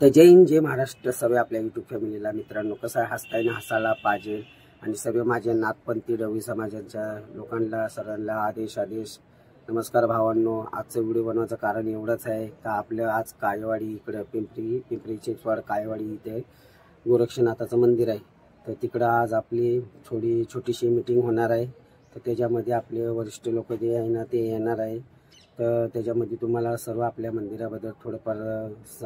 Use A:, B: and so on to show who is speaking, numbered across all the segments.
A: तर जय हिंद जय महाराष्ट्र सर्व आपल्या यूट्यूब फॅमिलीला. मित्रांनो, कसं आहे, हसताना हसायला पाहिजे. आणि सर्व माझे नाथपंथी डवळी समाजाच्या लोकांना सर्वांना आदेश नमस्कार भावांनो. आजचं व्हिडिओ बनवायचं कारण एवढंच आहे का आपलं आज कायवाडी इकडे पिंपरी चिंचवड कायवाडी इथे गोरक्षनाथाचं मंदिर आहे. तर तिकडं आज आपली छोटीशी मीटिंग होणार आहे. तर त्याच्यामध्ये आपले वरिष्ठ लोक जे आहे ना ते येणार आहे. तर त्याच्यामध्ये तुम्हाला सर्व आपल्या मंदिराबद्दल थोडंफार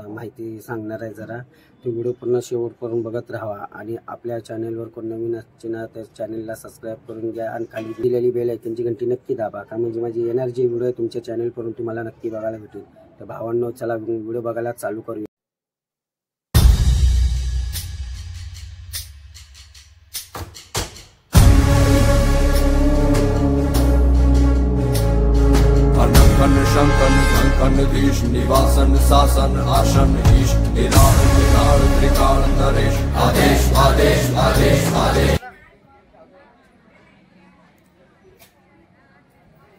A: माहिती सांगणार आहे. जरा तो व्हिडिओ पूर्ण शेवटपर्यंत बघत राहा. आणि आपल्या चॅनलवर कोण नवीन असतील ना तर चॅनलला सबस्क्राईब करून घ्या आणि खाली दिलेली बेल आयकॉनची घंटी नक्की दाबा, का म्हणजे माझी येणार जे व्हिडिओ आहे तुमच्या चॅनलवरून तुम्हाला नक्की बघायला भेटेल. तर भावांनो, चला व्हिडिओ बघायला चालू करूया.
B: शंकन शंकन देश निवासन शासन आसन ईश निराळ त्रिकाळ नरेश आदेश आदेश आदेश आदेश.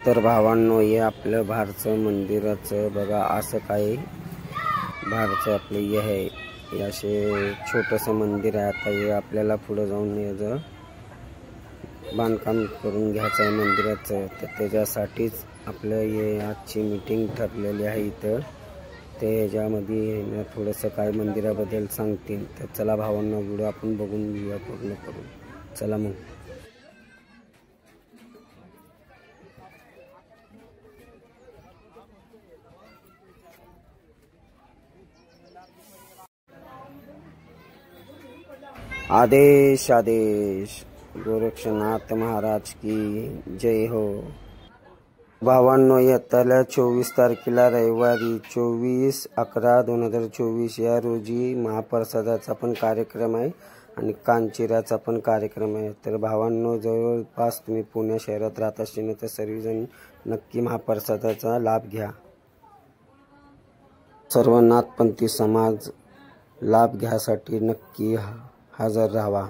A: तर भावांनो, हे आपलं भारचं मंदिराचं बघा असं काय भारचं आपलं हे आहे. हे असे छोटंसं मंदिर आहे. आता हे आपल्याला पुढे जाऊन याचं बांधकाम करून घ्यायचं आहे मंदिराचं. तर त्याच्यासाठीच आपलं हे आजची मीटिंग ठरलेली आहे इथं. ते ह्याच्यामध्ये थोडंसं काय मंदिराबद्दल सांगतील. तर चला भावांना व्हिडिओ आपण बघून घेऊया पूर्ण करून. चला मग. आदेश आदेश गोरक्षनाथ महाराज की जय हो. भावांनो, येत्या 24 तारखेला रविवारी 24/11/2024 या रोजी महाप्रसादाचा पण कार्यक्रम आहे आणि कांचिराचा पण कार्यक्रम आहे. तर भावांनो, जवळपास तुम्ही पुणे शहरात राहत असतील तर सर्वजण नक्की महाप्रसादाचा लाभ घ्या. सर्व नाथपंथी समाज लाभ घ्यासाठी नक्की हजर राहावा.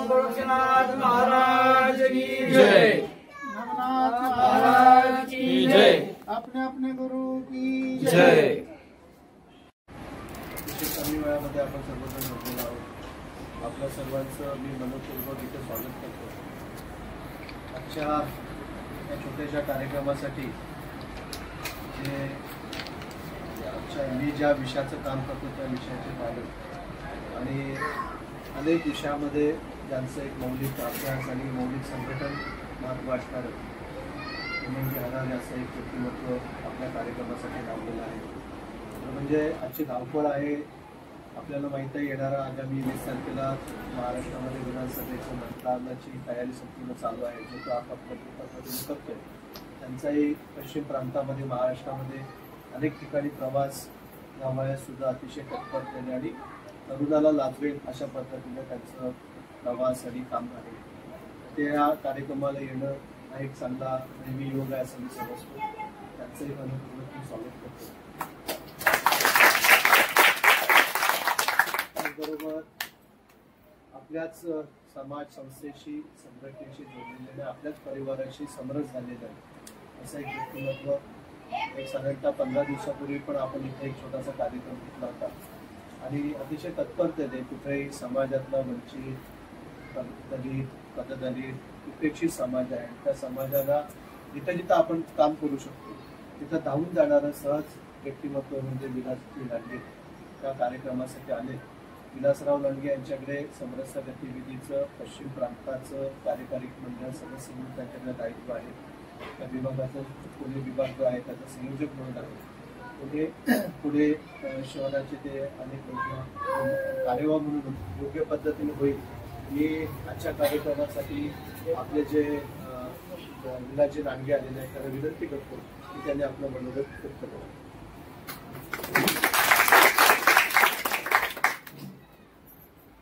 C: गोरक्षनाथ महाराज की जय, नवनाथ महाराज की जय, अपने अपने गुरु की जय. कमी वेळामध्ये आपण सर्वजण भेटलेलो आहोत. आपल्या सर्वांचं मी मनपूर्वक इथे स्वागत करतो. आजच्या या छोट्याशा कार्यक्रमासाठी मी ज्या विषयाचं काम करतो त्या विषयाचे पालन आणि अनेक विषयामध्ये ज्यांचं एक मौलिक अभ्यास आणि मौलिक संघटन महत्त्व असणारं हेमंतजी हरारे असं एक व्यक्तिमत्व आपल्या कार्यक्रमासाठी लावलेलं आहे. म्हणजे आजची धावपळ आहे. आपल्याला माहीत आहे येणारा आगामी 20 तारखेला महाराष्ट्रामध्ये विधानसभेचं मतदानाची तयारी संपूर्ण चालू आहे. जो तो आपापल्या पद्धतीने करतोय. त्यांचाही पश्चिम प्रांतामध्ये महाराष्ट्रामध्ये अनेक ठिकाणी प्रवास या वयात सुद्धा अतिशय तत्परतेने आणि तरुणाला लाभवेल अशा पद्धतीने त्यांचं प्रवास आणि काम आहे. ते या कार्यक्रमाला येणं हा एक चांगला नेहमी योग आहे असं मी समजतो. त्यांचंही मनपूर्वक मी स्वागत करतो. त्याचबरोबर आपल्याच समाज संस्थेशी संघटनेशी जोडलेल्या आपल्याच परिवाराशी समरस झालेलं आहे असं एक व्यक्तिमत्व. एक साधारणतः 15 दिवसापूर्वी पण आपण इथे एक छोटासा कार्यक्रम घेतला होता आणि अतिशय तत्परतेने कुठेही समाजातला वंचित, दलित, पददलित, उपेक्षित समाज आहे त्या समाजाला जिथं जिथं आपण काम करू शकतो तिथं धावून जाणारं सहज व्यक्तिमत्व म्हणजे विलासजी लांडगे त्या कार्यक्रमासाठी आले. विलासराव लांडगे यांच्याकडे समरस गतिविधीचं पश्चिम प्रांताचं कार्यकारी मंडळ सदस्य म्हणून त्यांच्याकडे दायित्व आहे. त्या विभागाचा पुणे विभाग जो आहे त्याचा संयोजक म्हणून आहे. पुढे शहराचे ते अनेक कार्यवाह म्हणून योग्य पद्धतीने होईल मी आजच्या कार्यक्रमासाठी आपले जे विलासजी लांडगे आलेले आहेत त्यांना विनंती करतो की त्यांनी आपलं मनोगत व्यक्त करावं.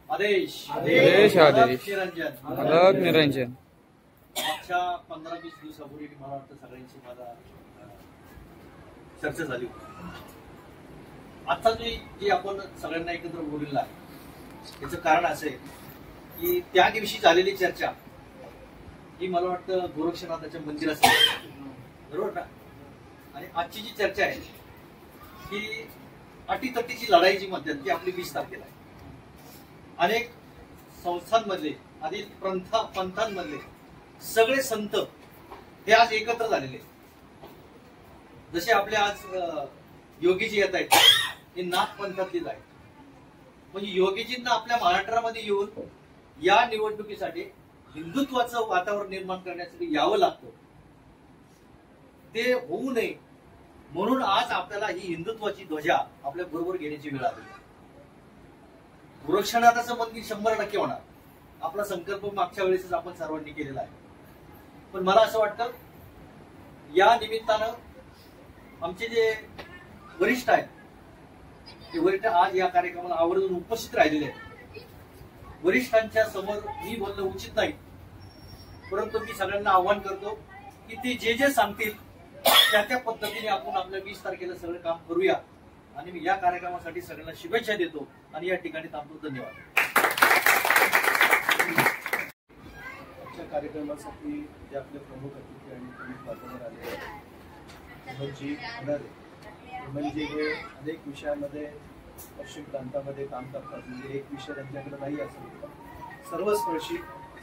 D: आदेश
E: आदेश आदेश
D: निरंजन
E: अलग निरंजन.
D: मागच्या 15-20 दिवसापूर्वी मला वाटतं सगळ्यांची मला चर्चा झाली होती. आता जी आपण सगळ्यांना एकत्र बोललेलं आहे याचं कारण असं आहे की त्या दिवशी झालेली चर्चा ही मला वाटतं गोरक्षनाथाच्या मंदिरासाठी बरोबर ना. आणि आजची जी चर्चा आहे ही अटीतटीची लढाई जी म्हणतात ती आपली 20 तारखेला आहे. अनेक संस्थांमधले आणि पंथांमधले सगळे संत हे आज एकत्र झालेले. जसे आपले आज योगीजी येत आहेत हे नाथ पंथातलीच आहेत. म्हणजे योगीजींना आपल्या महाराष्ट्रामध्ये येऊन या निवडणुकीसाठी हिंदुत्वाचं वातावरण निर्माण करण्यासाठी यावं लागतं. ते होऊ नये म्हणून आज आपल्याला ही हिंदुत्वाची ध्वजा आपल्या बरोबर घेण्याची वेळ आली. गोरक्षनाथाचं मंदिर 100% होणार. आपला संकल्प मागच्या वेळेसच आपण सर्वांनी केलेला आहे. पण मला असं वाटतं या निमित्तानं आमचे जे वरिष्ठ आहेत ते वरिष्ठ आज या कार्यक्रमाला आवर्जून उपस्थित राहिलेले आहेत. वरिष्ठांच्या समोर मी बोलणं उचित नाही, परंतु मी सगळ्यांना आव्हान करतो की ते जे जे सांगतील त्या पद्धतीने आपण आपल्या 20 तारखेला सगळं काम करूया. आणि मी या कार्यक्रमासाठी सगळ्यांना शुभेच्छा देतो आणि या ठिकाणी थांबतो. धन्यवाद.
C: आजच्या कार्यक्रमासाठी जे आपले प्रमुख अतिथी आणि प्रमुख माध्यमात आले हेमंतजी हरारे. हेमंतजी हे अनेक विषयामध्ये पश्चिम प्रांतामध्ये काम करतात. म्हणजे एक विषय त्यांच्याकडे नाही असं सर्वस्पर्शी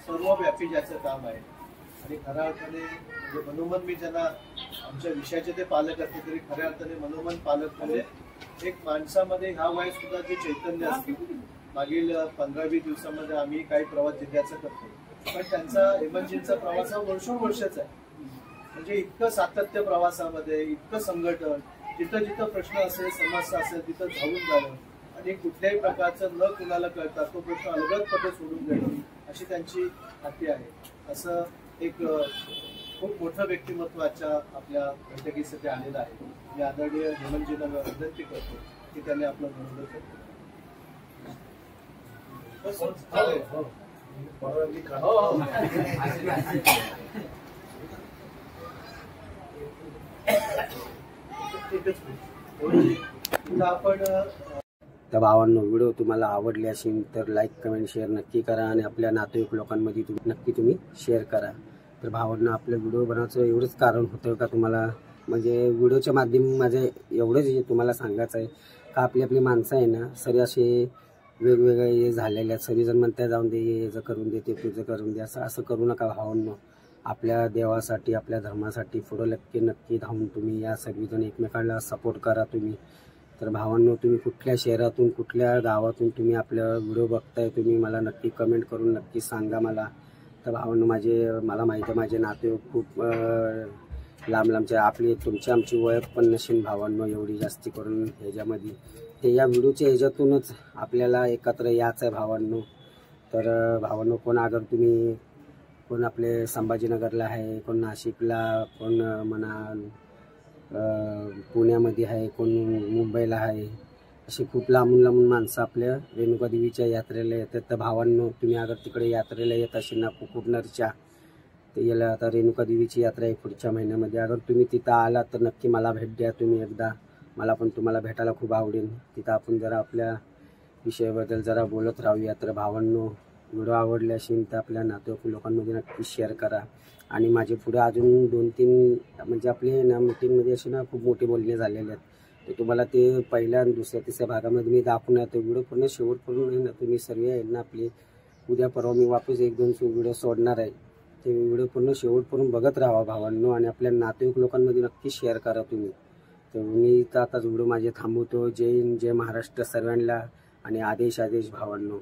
C: सर्वव्यापी ज्याचं काम आहे. आणि खऱ्या अर्थाने म्हणजे मनोमन मी ज्यांना आमच्या विषयाचे ते पालक असते तरी खऱ्या अर्थाने मनोमन पालक म्हणजे एक माणसामध्ये ह्या वयात सुद्धा जे चैतन्य असते. मागील 15-20 दिवसामध्ये आम्ही काही प्रवास जिल्ह्याचा करतो पण त्यांचा हेमंतजींचा प्रवास हा वर्षाचा आहे. म्हणजे इतकं सातत्य प्रवासामध्ये, इतकं संघटन, जिथं जिथं प्रश्न असेल, समस्या असेल तिथं धावून जाणं आणि कुठल्याही प्रकारचं न कुणाला कळता तो प्रश्न अलगदपणे सोडून देणं अशी त्यांची खाती आहे. असं एक खूप मोठं व्यक्तिमत्व आजच्या आपल्या बैठकीसाठी आलेलं आहे. मी आदरणीय हेमंतजींना विनंती करतो की त्यांनी आपलं मनोगत व्यक्त आपण.
A: तर भावांनो, व्हिडिओ तुम्हाला आवडले असेल तर लाईक, कमेंट, शेअर नक्की करा आणि आपल्या नातेवाईक लोकांमध्ये नक्की तुम्ही शेअर करा. तर भावांनो, आपलं व्हिडिओ बनवायचं एवढंच कारण होतं का तुम्हाला म्हणजे व्हिडिओच्या माध्यमातून माझं एवढंच तुम्हाला सांगायचं आहे का आपली माणसं आहे ना सरी असे वेगवेगळे हे झालेले आहेत. सगळेजण म्हणतात जाऊन दे, याचं करून दे, ते तुझं करून दे, असं करू नका भावांनो. आपल्या देवासाठी, आपल्या धर्मासाठी पुढं नक्की धावून तुम्ही या सगळीजण एकमेकांना सपोर्ट करा तुम्ही. तर भावांनो, तुम्ही कुठल्या शहरातून, कुठल्या गावातून तुम्ही आपल्या व्हिडिओ बघताय तुम्ही मला नक्की कमेंट करून नक्की सांगा मला. तर भावांनो, मला माहिती आहे माझे नाते खूप लांब लांबच्या आपली तुमची आमची ओळख पण नसेल भावांनो एवढी जास्ती करून ह्याच्यामध्ये. ते या व्हिडिओच्या ह्याच्यातूनच आपल्याला एकत्र यायचं आहे भावांनो. तर भावांनो, कोण अगर तुम्ही कोण आपले संभाजीनगरला आहे, कोण नाशिकला, कोण म्हणा पुण्यामध्ये आहे, कोण मुंबईला आहे, अशी खूप लांबून लांबून माणसं आपल्या रेणुका देवीच्या यात्रेला येतात. तर भावांनो, तुम्ही अगर तिकडे यात्रेला येत असेल ना कुकुबनरच्या, तर याला आता रेणुका देवीची यात्रा आहे पुढच्या महिन्यामध्ये. अगर तुम्ही तिथं आलात तर नक्की मला भेट द्या तुम्ही एकदा. मला पण तुम्हाला भेटायला खूप आवडेल. तिथं आपण जरा आपल्या विषयाबद्दल जरा बोलत राहूया. तर भावांनो, व्हिडिओ आवडले असेल तर आपल्या नातेवाईक लोकांमध्ये नक्की शेअर करा. आणि माझे पुढे अजून 2-3 म्हणजे आपले ना मीटिंगमध्ये असे ना खूप मोठे बोलणे झालेले आहेत. तर तुम्हाला ते पहिल्या आणि दुसऱ्या तिसऱ्या भागामध्ये मी दाखवणार. तो व्हिडिओ पूर्ण शेवटपर्यंत ना तुम्ही सर्व आहे ना आपले उद्या परवा मी वापस 1-2 व्हिडिओ सोडणार आहे. ते व्हिडिओ पूर्ण शेवटपर्यंत बघत राहा भावांनो. आणि आपल्या नातेवाईक लोकांमध्ये नक्की शेअर करा तुम्ही. तर मी तर आताच व्हिडिओ माझे थांबवतो. जय हिंद, जय महाराष्ट्र सर्वांना. आणि आदेश भावांनो.